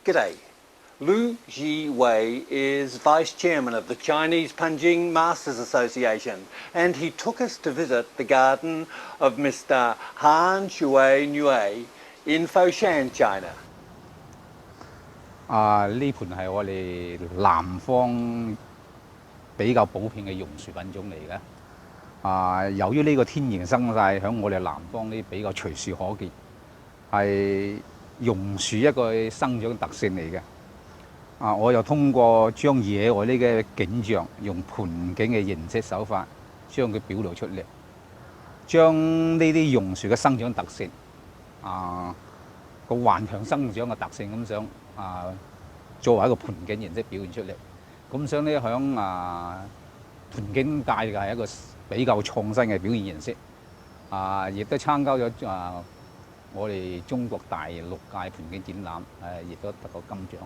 G'day. Lu Jiwei is Vice Chairman of the Chinese Panjing Masters Association, and he took us to visit the garden of Mr. Han Shui Nui in Foshan, China. 呢盆係我哋南方比較普遍嘅榕樹品種嚟嘅。由於呢個天然生態喺我哋南方呢比較隨處可見，係榕樹一個生長特性嚟嘅。我又通過將野外呢嘅景象用盆景嘅形式手法將佢表露出嚟，將呢啲榕樹嘅生長特性個頑強生長嘅特性咁想作為一個盆景形式表現出嚟。咁想呢響盆景界嘅係一個比較創新嘅表現形式。亦都參加咗我哋中國大陸屆盆景展覽，亦都得過金獎。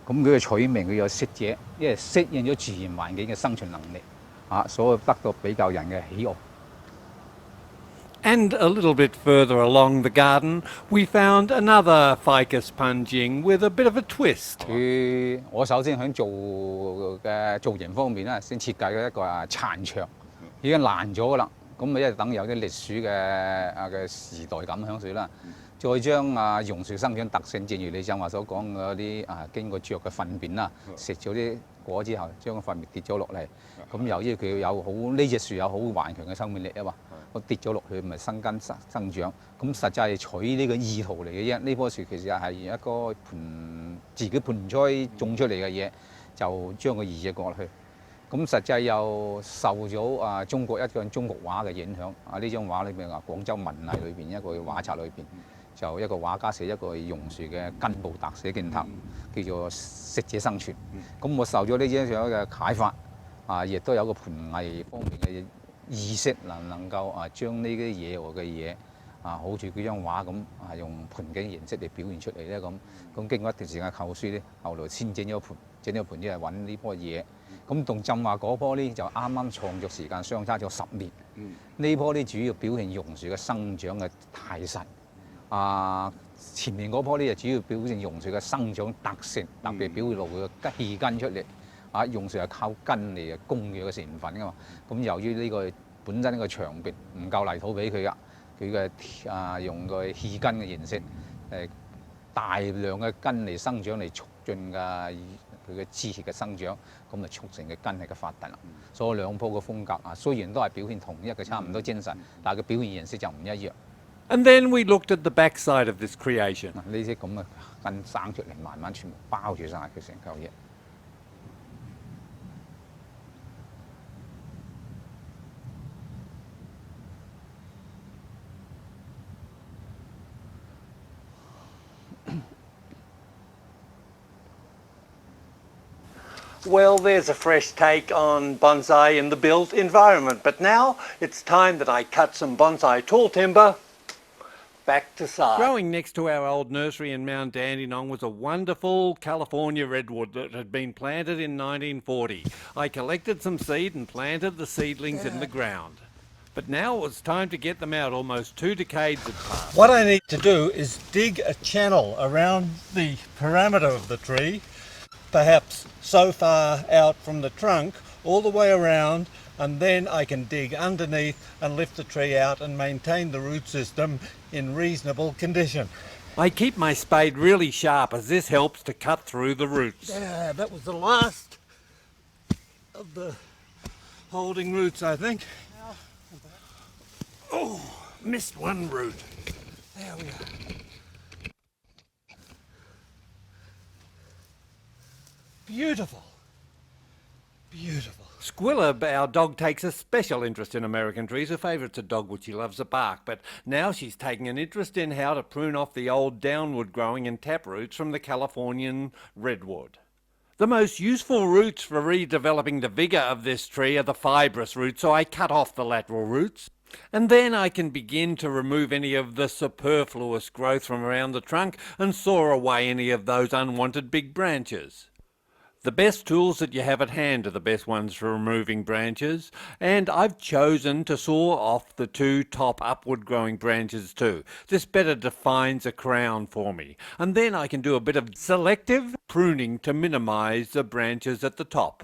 咁佢嘅取名佢有適者，因為適應咗自然環境嘅生存能力，所以得到比較人嘅喜愛。And a little bit further along the garden, we found another ficus punjing with a bit of a twist. 我首先喺造型方面咧，先設計咗一個殘牆，已經爛咗噶啦。咁因為等有啲歷史嘅時代感喺度啦。再將榕樹生長特性，正如你正話所講嗰啲經過雀嘅糞便啦，食咗啲果之後，將個糞便跌咗落嚟。咁由於佢有好呢隻樹有好頑強嘅生命力啊嘛，我跌咗落去咪生根生長。咁實際係取呢個意圖嚟嘅啫。呢棵樹其實係一個自己盆栽種出嚟嘅嘢，就將佢移植過去。咁實際又受咗中國一張中國畫嘅影響。呢張畫裏邊廣州文藝裏邊一個畫冊裏邊。就一個畫家寫一個榕樹嘅根部特寫鏡頭，叫做適者生存。咁我受咗呢張相嘅啟發，亦都有個盆藝方面嘅意識，能夠將呢啲野外嘅嘢，好似佢張畫咁，用盆景形式嚟表現出嚟咧咁。咁經過一段時間構思咧，後來先整咗盆，即係揾呢棵嘢。咁同浸話嗰棵咧就啱啱創作時間相差咗10年。呢棵咧主要表現榕樹嘅生長嘅態勢。前面嗰棵咧就主要表現榕樹嘅生長特性，特別表露佢嘅氣根出嚟。榕樹係靠根嚟供養嘅成分㗎嘛。咁由於呢個本身呢個牆壁唔夠泥土俾佢㗎，佢嘅用個氣根嘅形式，大量嘅根嚟生長嚟促進佢嘅枝葉嘅生長，咁就促成嘅根係嘅發達啦。所以兩棵嘅風格雖然都係表現同一個差唔多精神，但係佢表現形式就唔一樣。And then we looked at the backside of this creation. 呢啲咁嘅根生出嚟，慢慢全部包住晒佢成嚿嘢。Well, there's a fresh take on bonsai in the built environment, but now it's time that I cut some bonsai tall timber back to size. Growing next to our old nursery in Mount Dandenong was a wonderful California redwood that had been planted in 1940. I collected some seed and planted the seedlings in the ground. But now it was time to get them out. Almost 2 decades had passed. What I need to do is dig a channel around the parameter of the tree, perhaps so far out from the trunk, all the way around, and then I can dig underneath and lift the tree out and maintain the root system in reasonable condition. I keep my spade really sharp as this helps to cut through the roots. Yeah, that was the last of the holding roots, I think. Oh, missed one root. There we are. Beautiful. Beautiful. Squilla, our dog, takes a special interest in American trees. Her favourite's a dogwood. She loves the bark, but now she's taking an interest in how to prune off the old downward growing and tap roots from the Californian redwood. The most useful roots for redeveloping the vigour of this tree are the fibrous roots, so I cut off the lateral roots. And then I can begin to remove any of the superfluous growth from around the trunk and saw away any of those unwanted big branches. The best tools that you have at hand are the best ones for removing branches, and I've chosen to saw off the two top upward growing branches too. This better defines a crown for me, and then I can do a bit of selective pruning to minimise the branches at the top.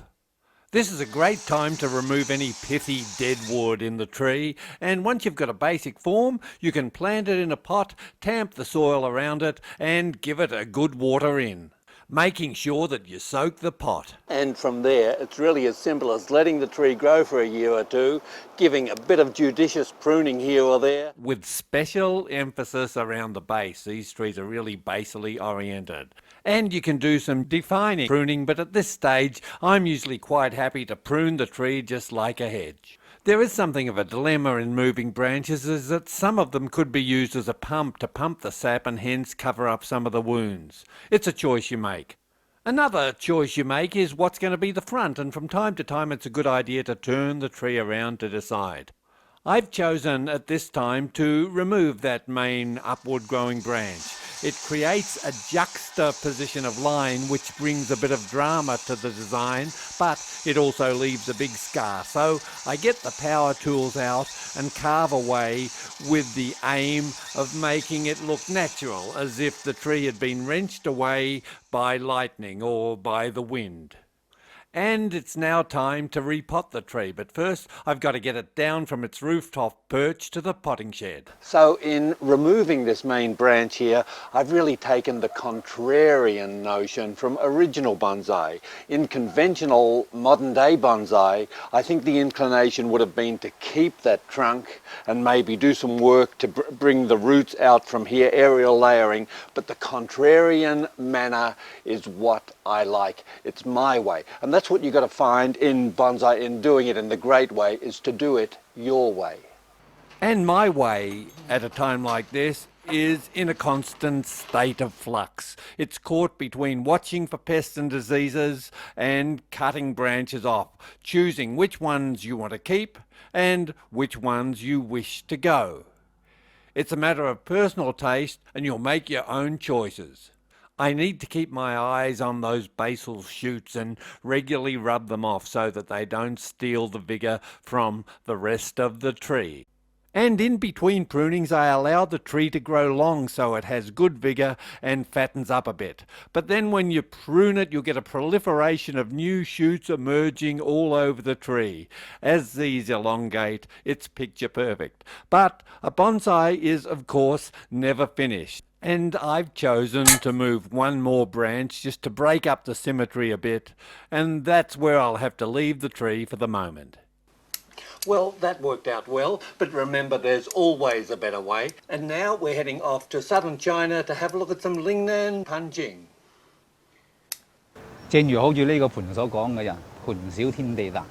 This is a great time to remove any pithy dead wood in the tree, and once you've got a basic form, you can plant it in a pot, tamp the soil around it, and give it a good water in, making sure that you soak the pot. And from there, it's really as simple as letting the tree grow for a year or two, giving a bit of judicious pruning here or there, with special emphasis around the base. These trees are really basally oriented. And you can do some defining pruning, but at this stage, I'm usually quite happy to prune the tree just like a hedge. There is something of a dilemma in moving branches, is that some of them could be used as a pump to pump the sap and hence cover up some of the wounds. It's a choice you make. Another choice you make is what's going to be the front, and from time to time it's a good idea to turn the tree around to decide. I've chosen at this time to remove that main upward growing branch. It creates a juxtaposition of line which brings a bit of drama to the design, but it also leaves a big scar. So I get the power tools out and carve away with the aim of making it look natural, as if the tree had been wrenched away by lightning or by the wind. And it's now time to repot the tree, but first I've got to get it down from its rooftop perch to the potting shed. So in removing this main branch here, I've really taken the contrarian notion from original bonsai. In conventional modern day bonsai, I think the inclination would have been to keep that trunk and maybe do some work to bring the roots out from here, aerial layering, but the contrarian manner is what I like. It's my way, and that's what you've got to find in bonsai, in doing it in the great way, is to do it your way. And my way at a time like this is in a constant state of flux. It's caught between watching for pests and diseases and cutting branches off, choosing which ones you want to keep and which ones you wish to go. It's a matter of personal taste, and you'll make your own choices. I need to keep my eyes on those basal shoots and regularly rub them off so that they don't steal the vigour from the rest of the tree. And in between prunings I allow the tree to grow long so it has good vigour and fattens up a bit. But then when you prune it, you'll get a proliferation of new shoots emerging all over the tree. As these elongate, it's picture perfect. But a bonsai is, of course, never finished. And I've chosen to move one more branch just to break up the symmetry a bit, and that's where I'll have to leave the tree for the moment. Well, that worked out well, but remember there's always a better way. And now we're heading off to southern China to have a look at some Lingnan Panjing. 正如好似呢個盤所講嘅人，盤小天地大，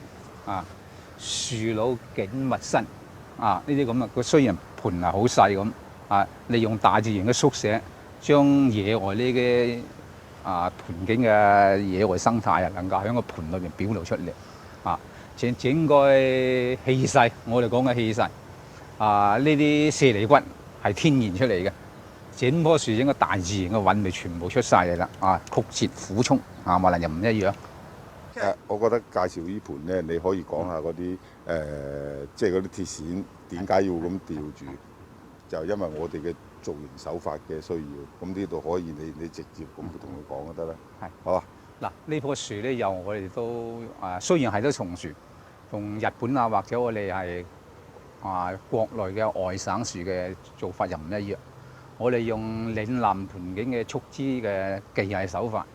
樹老景物新，呢啲咁嘅，雖然盤係好細咁。利用大自然嘅縮寫，將野外呢啲盤景嘅野外生態能夠喺個盤裏邊表露出嚟。整個氣勢，我哋講嘅氣勢，呢啲舍利骨係天然出嚟嘅，整棵樹整個大自然嘅韻味全部出晒嚟啦。曲折苦衝，話能又唔一樣。我覺得介紹呢盤咧，你可以講下嗰啲即係嗰啲鐵線點解要咁吊住？就因為我哋嘅造型手法嘅需要，咁呢度可以你直接咁同佢講就得啦。係，好啊。嗱，呢棵樹咧，又我哋都雖然係都松樹，同日本或者我哋係國內嘅外省樹嘅做法又唔一樣。我哋用嶺南盆景嘅束枝嘅技藝手法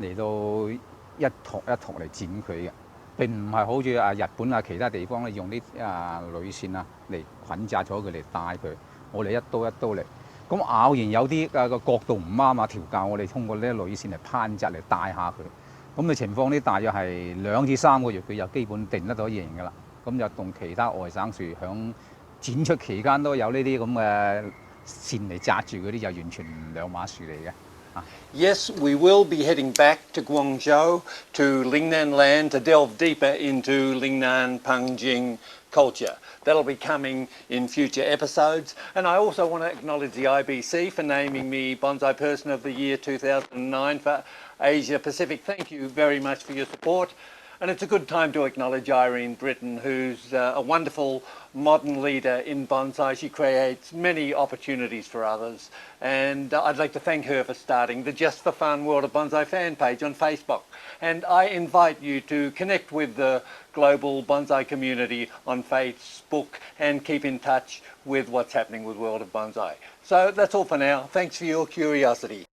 嚟到一托一托嚟剪佢嘅，並唔係好似日本其他地方咧用啲鋁線嚟捆紮咗佢嚟帶佢。我哋一刀一刀嚟，咁咬完有啲個角度唔啱調校，我哋通過呢啲鋁線嚟攀紮嚟帶下佢。咁嘅情況呢，大約係2至3個月，佢就基本定得到型㗎啦。咁就同其他外省樹響展出期間都有呢啲咁嘅線嚟紮住嗰啲，就完全兩碼樹嚟嘅。Yes, we will be heading back to Guangzhou, to Lingnan land, to delve deeper into Lingnan Panjing culture. That'll be coming in future episodes. And I also want to acknowledge the IBC for naming me Bonsai Person of the Year 2009 for Asia Pacific. Thank you very much for your support. And it's a good time to acknowledge Irene Britton, who's a wonderful modern leader in bonsai. She creates many opportunities for others. And I'd like to thank her for starting the Just for Fun World of Bonsai fan page on Facebook. And I invite you to connect with the global bonsai community on Facebook and keep in touch with what's happening with World of Bonsai. So that's all for now. Thanks for your curiosity.